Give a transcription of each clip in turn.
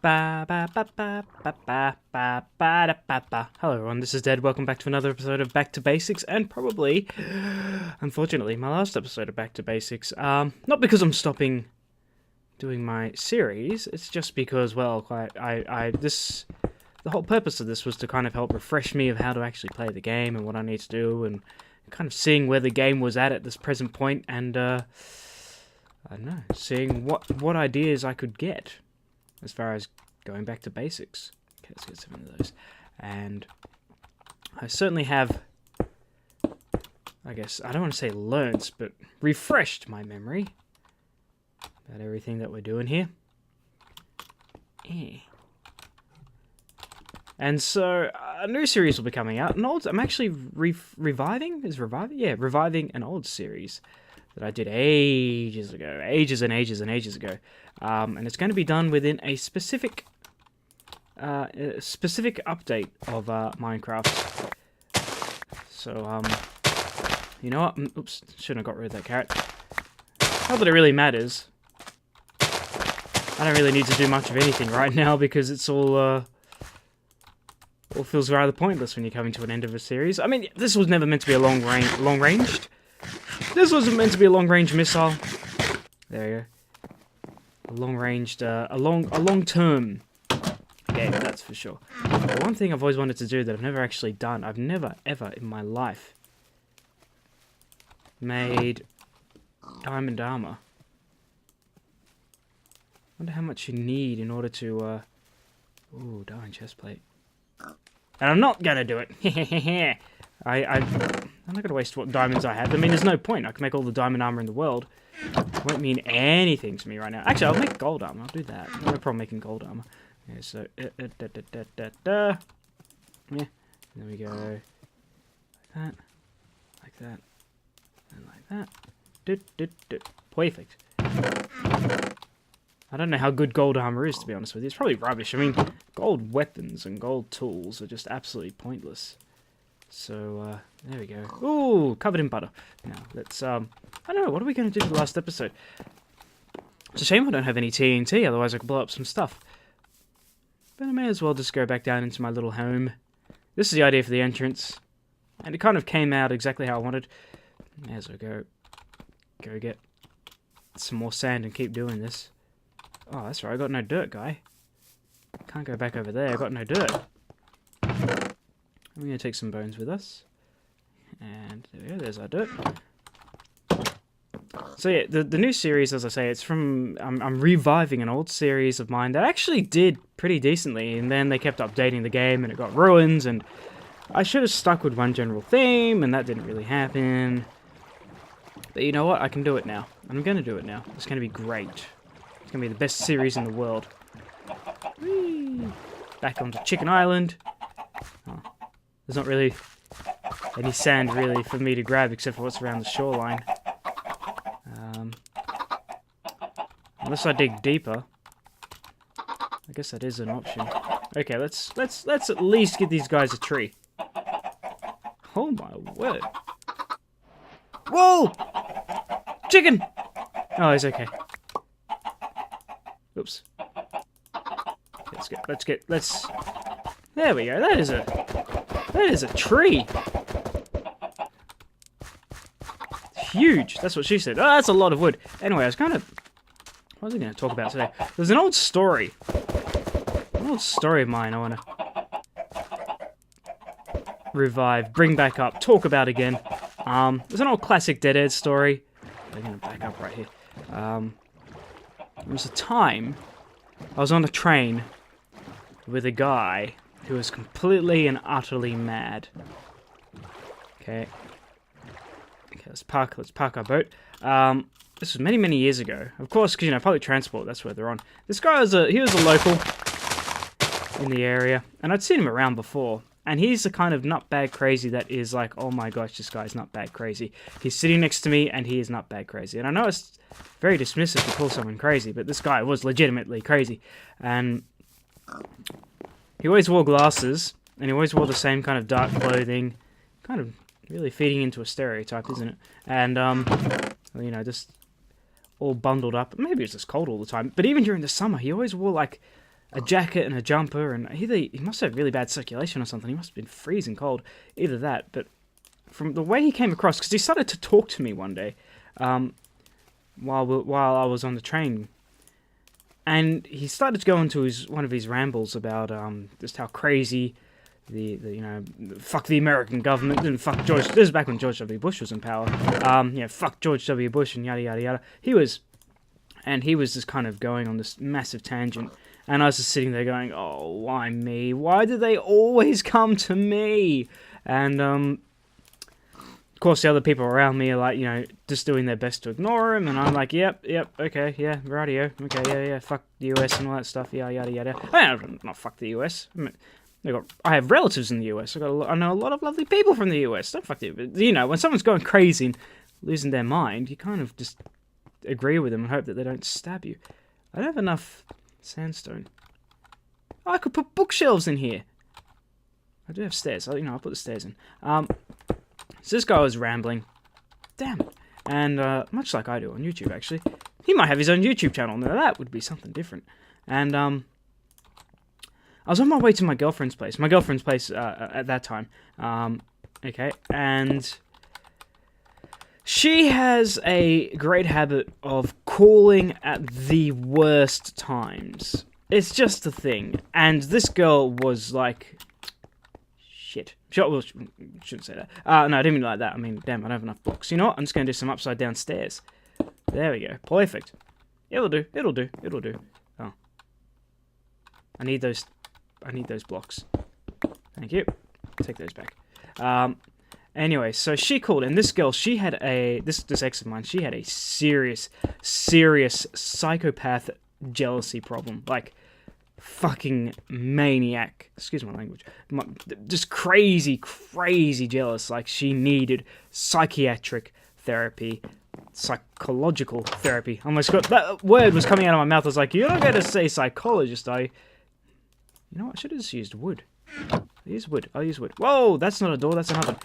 Ba ba ba ba ba ba ba ba da ba ba. Hello everyone, this is Dead. Welcome back to another episode of Back to Basics, and probably, unfortunately, my last episode of Back to Basics. Not because I'm stopping doing my series. It's just because, well, the whole purpose of this was to kind of help refresh me of how to actually play the game and what I need to do, and kind of seeing where the game was at this present point, and I don't know, seeing what ideas I could get as far as going back to basics. Okay, let's get some of those. And I certainly have, I guess, I don't want to say learnt, but refreshed my memory about everything that we're doing here. And so, a new series will be coming out. I'm actually reviving? Is reviving? Yeah, reviving an old series that I did ages ago. Ages and ages and ages ago. And it's going to be done within a specific update of Minecraft. So, you know what? Oops, shouldn't have got rid of that carrot. Not that it really matters. I don't really need to do much of anything right now because it's all feels rather pointless when you're coming to an end of a series. I mean, this was never meant to be a long-ranged. This wasn't meant to be a long-range missile. There you go. A long-term game, that's for sure. But one thing I've always wanted to do that I've never actually done, I've never, ever in my life made diamond armor. Wonder how much you need in order to, ooh, diamond chestplate. And I'm not gonna do it. I'm not gonna waste what diamonds I have. I mean, there's no point. I can make all the diamond armor in the world. It won't mean anything to me right now. Actually, I'll make gold armor. I'll do that. No problem making gold armor. Okay, so yeah, there we go. Like that, and like that. Perfect. I don't know how good gold armor is, to be honest with you. It's probably rubbish. I mean, gold weapons and gold tools are just absolutely pointless. So, there we go. Ooh, covered in butter. Now, let's, I don't know, what are we going to do for the last episode? It's a shame I don't have any TNT, otherwise I could blow up some stuff. But I may as well just go back down into my little home. This is the idea for the entrance. And it kind of came out exactly how I wanted. May as well go get some more sand and keep doing this. Oh, that's right, I got no dirt, guy. Can't go back over there, I got no dirt. I'm going to take some bones with us. And there we go, there's our dirt. So yeah, the new series, as I say, it's from... I'm reviving an old series of mine that actually did pretty decently, and then they kept updating the game, and it got ruined, and I should have stuck with one general theme, and that didn't really happen. But you know what? I can do it now. I'm going to do it now. It's going to be great. It's going to be the best series in the world. Whee! Back onto Chicken Island. Oh, there's not really any sand really for me to grab except for what's around the shoreline. Unless I dig deeper. I guess that is an option. Okay, let's at least get these guys a tree. Oh my word. Whoa! Chicken! Oh, he's okay. Oops. Let's... There we go, that is a tree! Huge, that's what she said. Oh, that's a lot of wood. Anyway, what was I going to talk about today? There's an old story. An old story of mine I want to revive, bring back up, talk about again. There's an old classic Dead story. I'm going to back up right here. There was a time I was on a train with a guy who was completely and utterly mad. Okay, let's park our boat. This was many, many years ago. Of course, because, you know, public transport, that's where they're on. This guy was a local in the area, and I'd seen him around before. And he's the kind of nutbag crazy that is like, oh my gosh, this guy's nutbag crazy. He's sitting next to me, and he is nutbag crazy. And I know it's very dismissive to call someone crazy, but this guy was legitimately crazy. And he always wore glasses, and he always wore the same kind of dark clothing. Kind of really feeding into a stereotype, isn't it? And, well, you know, just all bundled up. Maybe it's just cold all the time. But even during the summer, he always wore, like, a jacket and a jumper, and he must have really bad circulation or something. He must have been freezing cold. Either that, but from the way he came across, because he started to talk to me one day, while I was on the train, and he started to go into one of his rambles about just how crazy the fuck the American government and fuck George. This is back when George W. Bush was in power. Fuck George W. Bush and yada yada yada. He was just kind of going on this massive tangent, and I was just sitting there going, "Oh, why me? Why do they always come to me?" And of course, the other people around me are like, just doing their best to ignore him, and I'm like, yep, okay, yeah, rightio, okay, yeah, fuck the US and all that stuff, yeah, yada yada. Not fuck the US. I have relatives in the US. I know a lot of lovely people from the US. Don't fuck the. When someone's going crazy and losing their mind, you kind of just agree with them and hope that they don't stab you. I don't have enough sandstone. Oh, I could put bookshelves in here. I do have stairs. I'll put the stairs in. So this guy was rambling. Damn it. And much like I do on YouTube, actually. He might have his own YouTube channel. Now that would be something different. And I was on my way to my girlfriend's place. My girlfriend's place at that time. Okay, and she has a great habit of calling at the worst times. It's just a thing. And this girl was like... Shit. Well, shouldn't say that. No, I didn't mean like that. I mean, damn, I don't have enough blocks. You know what? I'm just going to do some upside down stairs. There we go. Perfect. It'll do. Oh. I need those blocks. Thank you. Take those back. Anyway, so she called, and this girl, she had this ex of mine, she had a serious psychopath jealousy problem. Like, fucking maniac. Excuse my language. Just crazy jealous. Like, she needed psychiatric therapy, psychological therapy. Almost got that word was coming out of my mouth. I was like, you're not going to say psychologist, are you? You know what? I should have just used wood. I'll use wood. Whoa, that's not a door. That's another.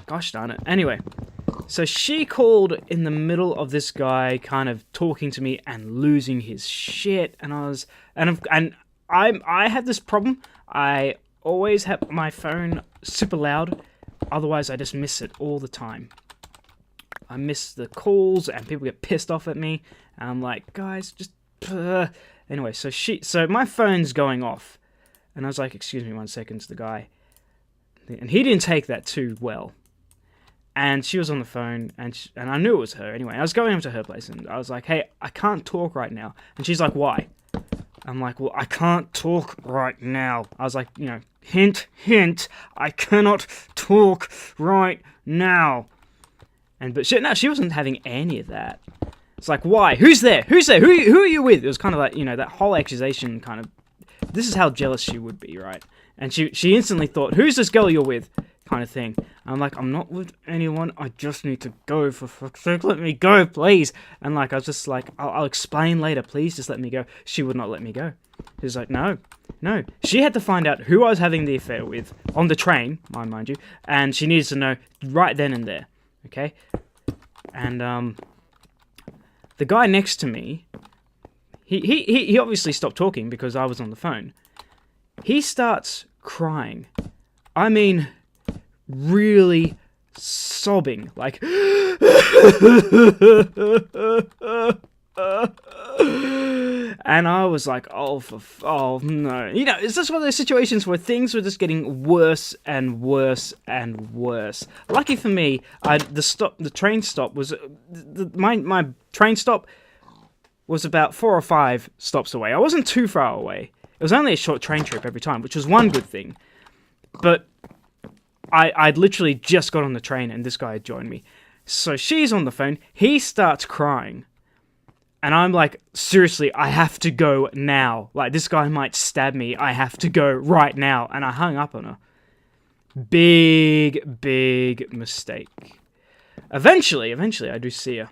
Gosh darn it. Anyway, so she called in the middle of this guy kind of talking to me and losing his shit, and I had this problem. I always have my phone super loud, otherwise I just miss it all the time. I miss the calls, and people get pissed off at me, and I'm like, guys, just... Anyway, so my phone's going off, and I was like, excuse me 1 second to the guy, and he didn't take that too well. And she was on the phone, and I knew it was her anyway. I was going up to her place, and I was like, hey, I can't talk right now. And she's like, why? I'm like, well, I can't talk right now. I was like, hint, I cannot talk right now. But she wasn't having any of that. It's like, why? Who's there? Who are you with? It was kind of like, that whole accusation kind of... This is how jealous she would be, right? And she instantly thought, who's this girl you're with? Kind of thing. I'm like, I'm not with anyone. I just need to go. For fuck's sake, let me go, please. And like, I was just like, I'll explain later. Please just let me go. She would not let me go. She was like, no. She had to find out who I was having the affair with on the train, mind you. And she needs to know right then and there. Okay? And, the guy next to me, he obviously stopped talking because I was on the phone. He starts crying. I mean, really sobbing. Like... And I was like, oh no. It's just one of those situations where things were just getting worse and worse and worse. Lucky for me, the train stop was... My train stop was about 4 or 5 stops away. I wasn't too far away. It was only a short train trip every time, which was one good thing. But I'd literally just got on the train and this guy had joined me. So she's on the phone. He starts crying. And I'm like, seriously, I have to go now. Like, this guy might stab me. I have to go right now. And I hung up on her. Big mistake. Eventually, I do see her.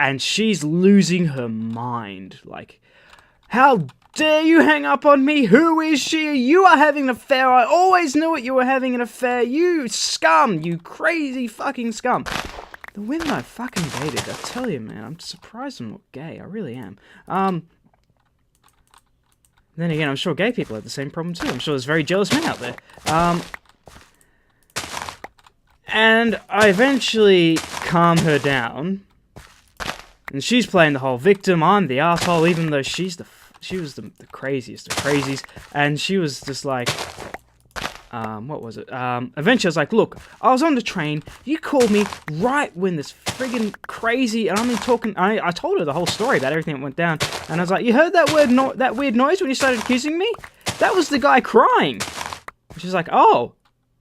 And she's losing her mind. Like, how dare you hang up on me? Who is she? You are having an affair. I always knew it. You were having an affair. You scum. You crazy fucking scum. The women I fucking dated, I tell you, man, I'm surprised I'm not gay. I really am. Then again, I'm sure gay people have the same problem too. I'm sure there's very jealous men out there. And I eventually calm her down. And she's playing the whole victim, I'm the asshole, even though she was the craziest of crazies. And she was just like, what was it? Eventually I was like, look, I was on the train, you called me right when this friggin' crazy, and I mean talking, I told her the whole story about everything that went down, and I was like, you heard that weird noise when you started accusing me? That was the guy crying. And she's like, oh,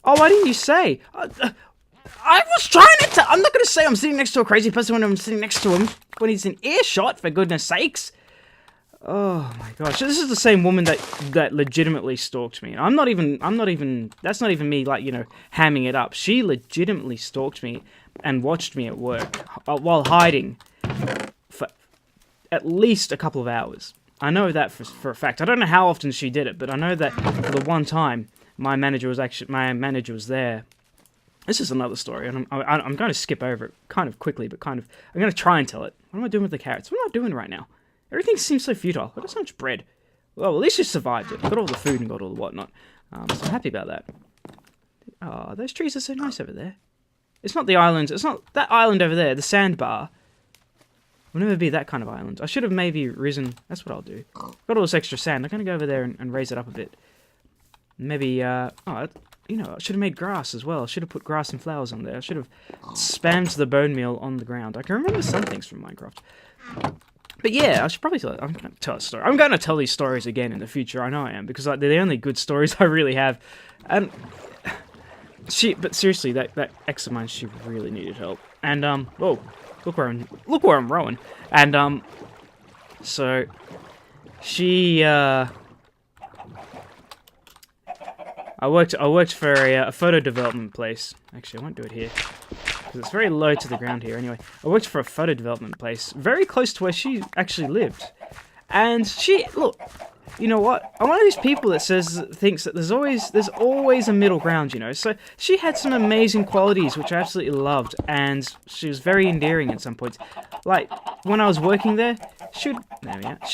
why didn't you say? I was trying to I'm not gonna say I'm sitting next to a crazy person when I'm sitting next to him, when he's in earshot, for goodness sakes. Oh my gosh, this is the same woman that legitimately stalked me. That's not even me, like, you know, hamming it up. She legitimately stalked me and watched me at work while hiding for at least a couple of hours. I know that for a fact. I don't know how often she did it, but I know that for the one time my manager was there. This is another story, and I'm going to skip over it kind of quickly, but I'm going to try and tell it. What am I doing with the carrots? What am I doing right now? Everything seems so futile. I got so much bread. Well, at least you survived it. Got all the food and got all the whatnot. So I'm happy about that. Oh, those trees are so nice over there. It's not the island. It's not that island over there, the sandbar. Will never be that kind of island. I should have maybe risen. That's what I'll do. Got all this extra sand. I'm going to go over there and raise it up a bit. Maybe, you know, I should have made grass as well. I should have put grass and flowers on there. I should have spammed the bone meal on the ground. I can remember some things from Minecraft. But yeah, I should probably tell it. I'm going to tell a story. I'm going to tell these stories again in the future. I know I am, because like, they're the only good stories I really have. And but seriously, that ex of mine, she really needed help. And whoa, look where I'm rowing. And so she I worked for a photo development place. Actually, I won't do it here, because it's very low to the ground here. Anyway, I worked for a photo development place very close to where she actually lived. And look, you know what? I'm one of these people that thinks that there's always a middle ground, you know. So she had some amazing qualities which I absolutely loved, and she was very endearing at some points. Like when I was working there, she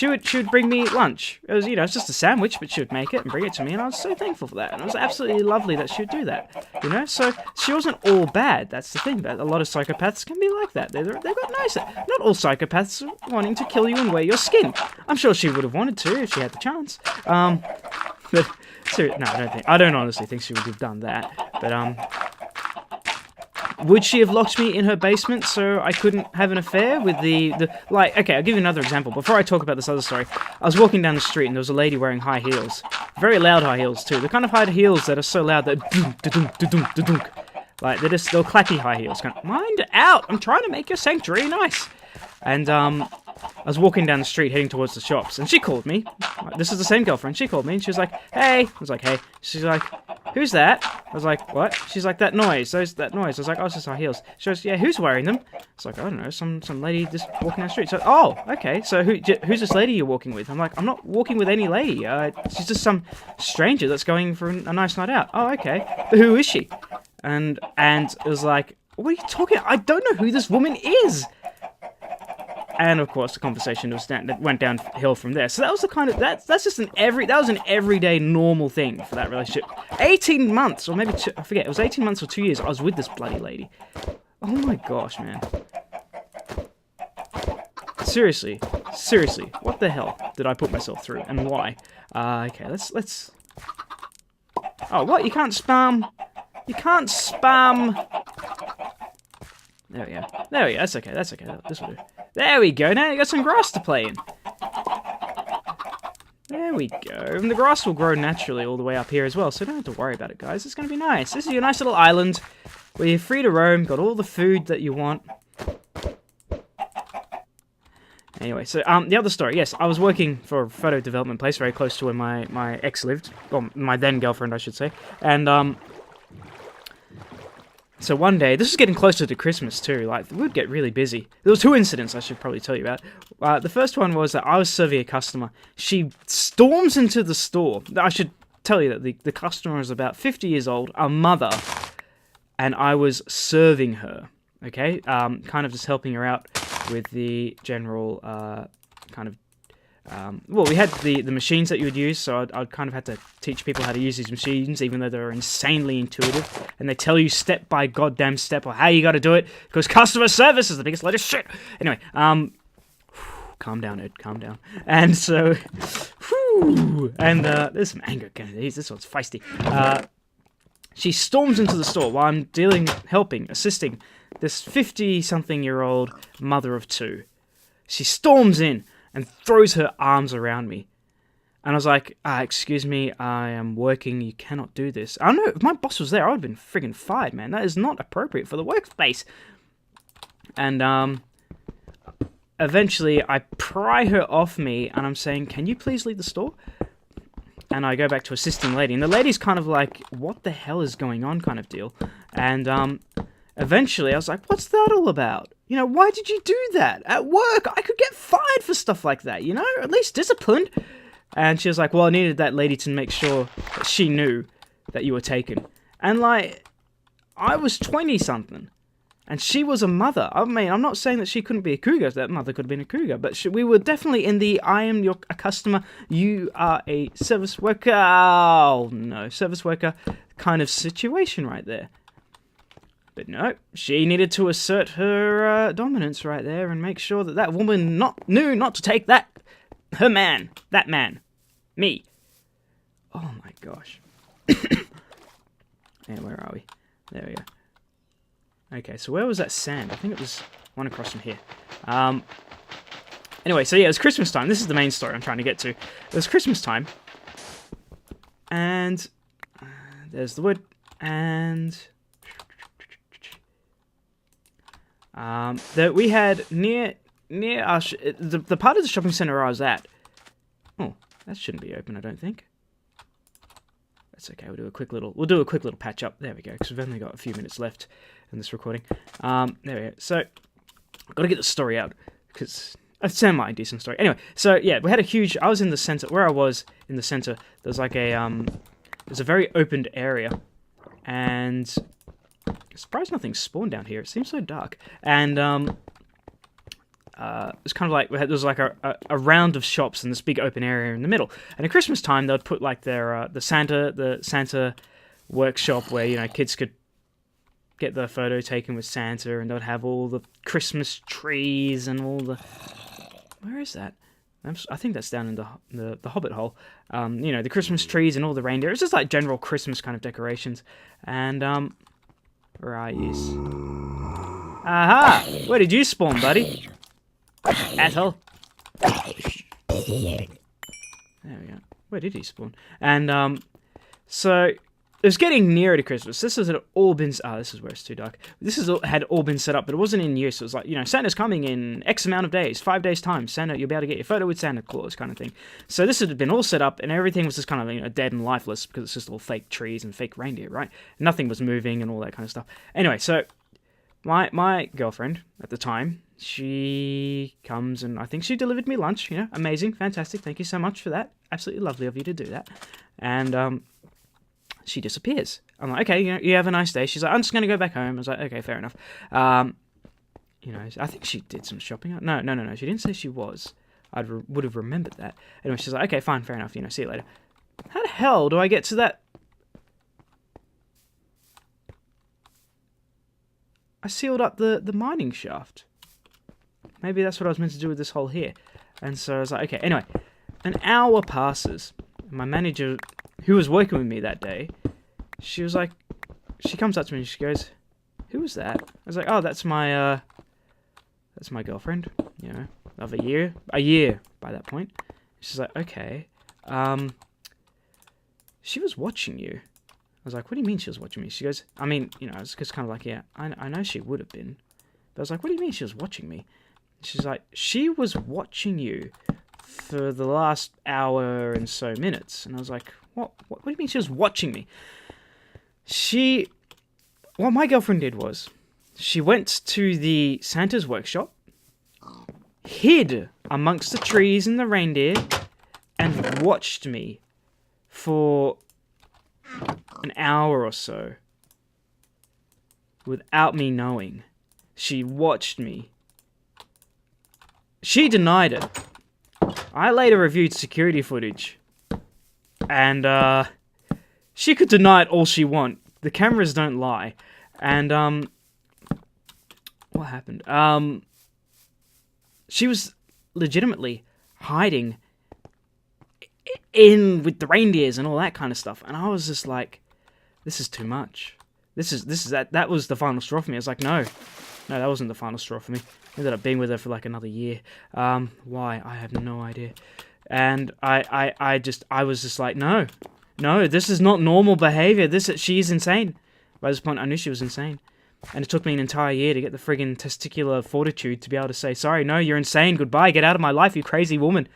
would bring me lunch. It was, you know, it's just a sandwich, but she would make it and bring it to me, and I was so thankful for that. And it was absolutely lovely that she would do that, you know. So she wasn't all bad. That's the thing. That a lot of psychopaths can be like that. They've got nicer. Not all psychopaths are wanting to kill you and wear your skin. I'm sure she would have wanted to if she had the chance. But no, I don't honestly think she would have done that. But would she have locked me in her basement so I couldn't have an affair with like, okay, I'll give you another example. Before I talk about this other story, I was walking down the street and there was a lady wearing high heels. Very loud high heels too. The kind of high heels that are so loud that dunk. Like they'll clacky high heels. Mind out! I'm trying to make your sanctuary nice. And I was walking down the street heading towards the shops, and she called me. This is the same girlfriend. She called me, and she was like, hey. I was like, hey. She's like, who's that? I was like, what? She's like, that noise. I was like, oh, it's just our heels. She goes, yeah, who's wearing them? I was like, I don't know, some lady just walking down the street. So, oh, okay, so who's this lady you're walking with? I'm like, I'm not walking with any lady. She's just some stranger that's going for a nice night out. Oh, okay. But who is she? And it was like, what are you talking about? I don't know who this woman is. And of course, the conversation went downhill from there. So that was the kind of that was an everyday normal thing for that relationship. 18 months, or maybe I forget. It was 18 months or 2 years. I was with this bloody lady. Oh my gosh, man. Seriously, what the hell did I put myself through, and why? Okay, let's. Oh, what? You can't spam. You can't spam. There we go. That's okay. This will do. There we go. Now you got some grass to play in. There we go. And the grass will grow naturally all the way up here as well, so don't have to worry about it, guys. It's going to be nice. This is your nice little island where you're free to roam, got all the food that you want. Anyway, so the other story. Yes, I was working for a photo development place very close to where my ex lived. Well, my then girlfriend, I should say. And so one day, this is getting closer to Christmas too, like, we would get really busy. There was 2 incidents I should probably tell you about. The first one was that I was serving a customer. She storms into the store. I should tell you that the customer is about 50 years old, a mother, and I was serving her, okay? Kind of just helping her out with the general kind of Well, we had the machines that you would use, so I'd kind of had to teach people how to use these machines, even though they're insanely intuitive, and they tell you step by goddamn step or how you got to do it, because customer service is the biggest load of shit. Anyway, calm down, Ed, calm down. And so, and there's some anger going. This one's feisty. She storms into the store while I'm helping, assisting this 50-something-year-old mother of two. She storms in and throws her arms around me. And I was like, excuse me, I am working, you cannot do this. I don't know, if my boss was there, I would have been friggin' fired, man. That is not appropriate for the workplace. And, eventually, I pry her off me, and I'm saying, can you please leave the store? And I go back to assisting the lady. And the lady's kind of like, what the hell is going on kind of deal. And, eventually, I was like, what's that all about? You know, why did you do that? At work, I could get fired for stuff like that, you know? At least disciplined. And she was like, well, I needed that lady to make sure that she knew that you were taken. And, like, I was 20-something. And she was a mother. I mean, I'm not saying that she couldn't be a cougar. That mother could have been a cougar. But we were definitely in the, I am a customer, you are a service worker. Oh, no, service worker kind of situation right there. But no, she needed to assert her dominance right there and make sure that that woman knew not to take that, that man, me. Oh my gosh. Yeah, where are we? There we go. Okay, so where was that sand? I think it was one across from here. Anyway, so yeah, it was Christmas time. This is the main story I'm trying to get to. It was Christmas time. And there's the wood. And that we had near our the part of the shopping center I was at. Oh, that shouldn't be open, I don't think. That's okay. We'll do a quick little patch up. There we go, because we've only got a few minutes left in this recording. There we go. So I've got to get the story out because it's a semi-decent story. Anyway, so yeah, we had a huge. I was in the center. Where I was in the center, there's like a there's a very opened area, and I'm surprised nothing spawned down here. It seems so dark. And it's kind of like there was like a round of shops in this big open area in the middle. And at Christmas time, they'd put like their the Santa workshop where, you know, kids could get their photo taken with Santa, and they'd have all the Christmas trees and all the. Where is that? I think that's down in the Hobbit hole. You know, the Christmas trees and all the reindeer. It's just like general Christmas kind of decorations. And where are you? Aha! Where did you spawn, buddy? Asshole. There we go. Where did he spawn? And so it was getting nearer to Christmas. This had all been. This is where it's too dark. Had all been set up, but it wasn't in use. It was like, you know, Santa's coming in X amount of days, 5 days time. Santa, you'll be able to get your photo with Santa Claus, kind of thing. So this had been all set up, and everything was just kind of, you know, dead and lifeless because it's just all fake trees and fake reindeer, right? Nothing was moving and all that kind of stuff. Anyway, so my girlfriend at the time, she comes and I think she delivered me lunch. You know, amazing, fantastic. Thank you so much for that. Absolutely lovely of you to do that. And she disappears. I'm like, okay, you know, you have a nice day. She's like, I'm just going to go back home. I was like, okay, fair enough. You know, I think she did some shopping. No. She didn't say she was. Would have remembered that. Anyway, she's like, okay, fine, fair enough. You know, see you later. How the hell do I get to that? I sealed up the mining shaft. Maybe that's what I was meant to do with this hole here. And so I was like, okay, anyway. An hour passes. My manager, who was working with me that day, she was like, she comes up to me and she goes, who was that? I was like, oh, that's my girlfriend, you know, of a year by that point. She's like, okay, she was watching you. I was like, what do you mean she was watching me? She goes, I mean, you know, it's just kind of like, yeah, I know she would have been. But I was like, what do you mean she was watching me? She's like, she was watching you for the last hour and so minutes. And I was like, what do you mean she was watching me? What my girlfriend did was, she went to the Santa's workshop, hid amongst the trees and the reindeer, and watched me for an hour or so without me knowing. She watched me. She denied it. I later reviewed security footage, and she could deny it all she want. The cameras don't lie. And what happened? She was legitimately hiding in with the reindeers and all that kind of stuff, and I was just like, this is too much. That was the final straw for me. I was like, no, that wasn't the final straw for me. I ended up being with her for like another year. Why? I have no idea. And I was just like, no, this is not normal behavior. She's insane. By this point, I knew she was insane. And it took me an entire year to get the friggin' testicular fortitude to be able to say, sorry, no, you're insane, goodbye, get out of my life, you crazy woman.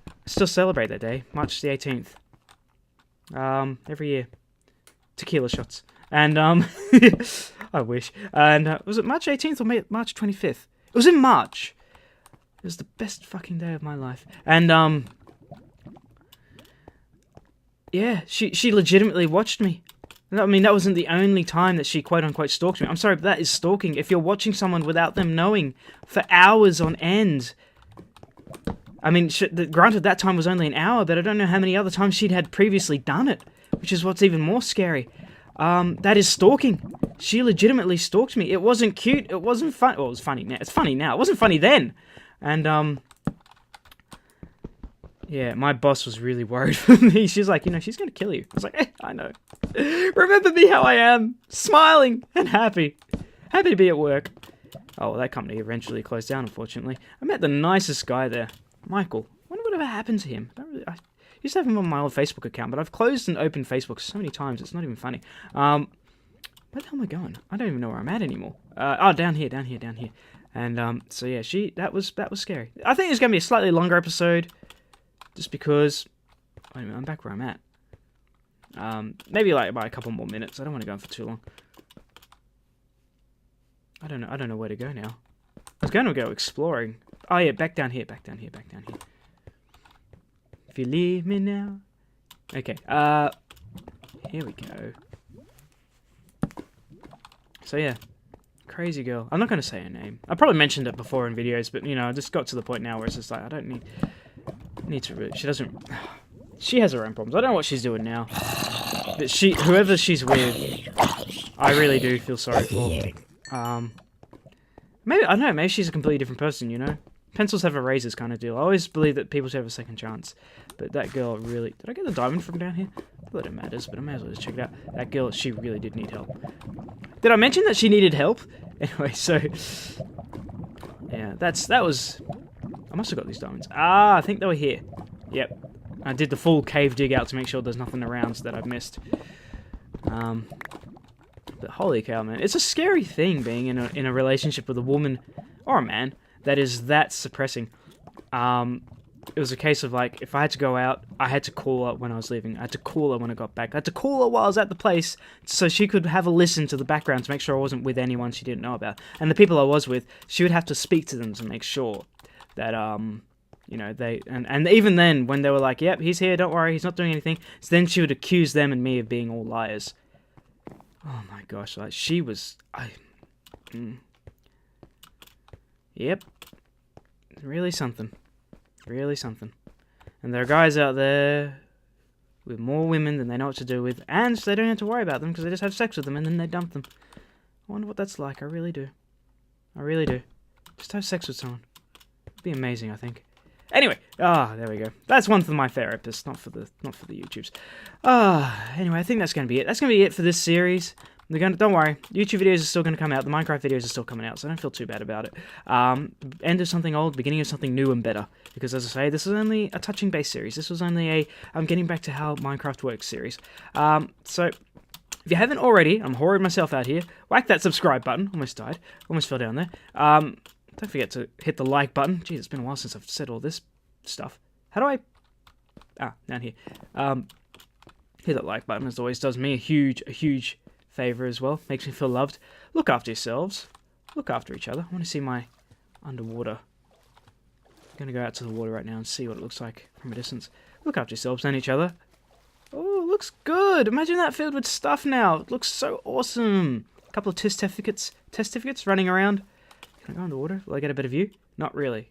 I still celebrate that day, March the 18th. Every year. Tequila shots. And, I wish. And, was it March 18th or March 25th? It was in March. It was the best fucking day of my life. And, yeah, she legitimately watched me. I mean, that wasn't the only time that she quote-unquote stalked me. I'm sorry, but that is stalking. If you're watching someone without them knowing for hours on end. I mean, granted, that time was only an hour, but I don't know how many other times she'd had previously done it, which is what's even more scary. That is stalking. She legitimately stalked me. It wasn't cute. It wasn't fun. Well, it was funny now. It's funny now. It wasn't funny then. And, yeah, my boss was really worried for me. She was like, she's going to kill you. I was like, I know. Remember me how I am. Smiling and happy. Happy to be at work. Oh, well, that company eventually closed down, unfortunately. I met the nicest guy there. Michael. I wonder whatever happened to him. I used to have him on my old Facebook account, but I've closed and opened Facebook so many times, it's not even funny. Where the hell am I going? I don't even know where I'm at anymore. Down here. And, so yeah, that was scary. I think it's going to be a slightly longer episode. Just because, wait a minute, I'm back where I'm at. Maybe like by a couple more minutes. I don't want to go on for too long. I don't know where to go now. I was going to go exploring. Oh yeah, back down here. If you leave me now. Okay, here we go. So yeah, crazy girl. I'm not going to say her name. I probably mentioned it before in videos, but I just got to the point now where it's just like, I don't need to really, she has her own problems. I don't know what she's doing now, but whoever she's with, I really do feel sorry for. Maybe, I don't know, maybe she's a completely different person, Pencils have erasers kind of deal. I always believe that people should have a second chance, but that girl really, did I get the diamond from down here? Not that it matters, but I may as well just check it out. That girl, she really did need help. Did I mention that she needed help? Anyway, so, yeah, that was, I must have got these diamonds. I think they were here. Yep. I did the full cave dig out to make sure there's nothing around that I've missed. But holy cow, man. It's a scary thing being in a relationship with a woman, or a man, that is that suppressing. It was a case of, like, if I had to go out, I had to call her when I was leaving. I had to call her when I got back. I had to call her while I was at the place so she could have a listen to the background to make sure I wasn't with anyone she didn't know about. And the people I was with, she would have to speak to them to make sure that, they, and even then, when they were like, yep, he's here, don't worry, he's not doing anything, so then she would accuse them and me of being all liars. Oh my gosh, like, she was, Yep. Really something. Really something. And there are guys out there with more women than they know what to do with, and they don't have to worry about them because they just have sex with them and then they dump them. I wonder what that's like. I really do. I really do. Just have sex with someone. It'd be amazing, I think. Anyway, there we go. That's one for my therapists, not for the YouTubes. Anyway, I think that's going to be it. That's going to be it for this series. Don't worry, YouTube videos are still going to come out. The Minecraft videos are still coming out, so I don't feel too bad about it. End of something old, beginning of something new and better. Because as I say, this is only a touching base series. This was only a I'm getting back to how Minecraft works series. So if you haven't already, I'm whoring myself out here. Whack that subscribe button. Almost died. Almost fell down there. Don't forget to hit the like button. Jeez, it's been a while since I've said all this stuff. How do I... down here. Hit that like button, as always, does me a huge favor as well. Makes me feel loved. Look after yourselves. Look after each other. I want to see my underwater. I'm going to go out to the water right now and see what it looks like from a distance. Look after yourselves and each other. Oh, it looks good. Imagine that filled with stuff now. It looks so awesome. A couple of testificates running around. Can I go underwater? Will I get a better view? Not really.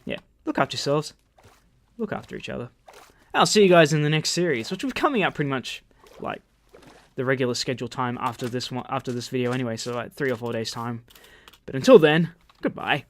Yeah. look after yourselves, look after each other. And I'll see you guys in the next series, which will be coming out pretty much like the regular scheduled time after this video anyway, so like 3 or 4 days time. But until then, goodbye.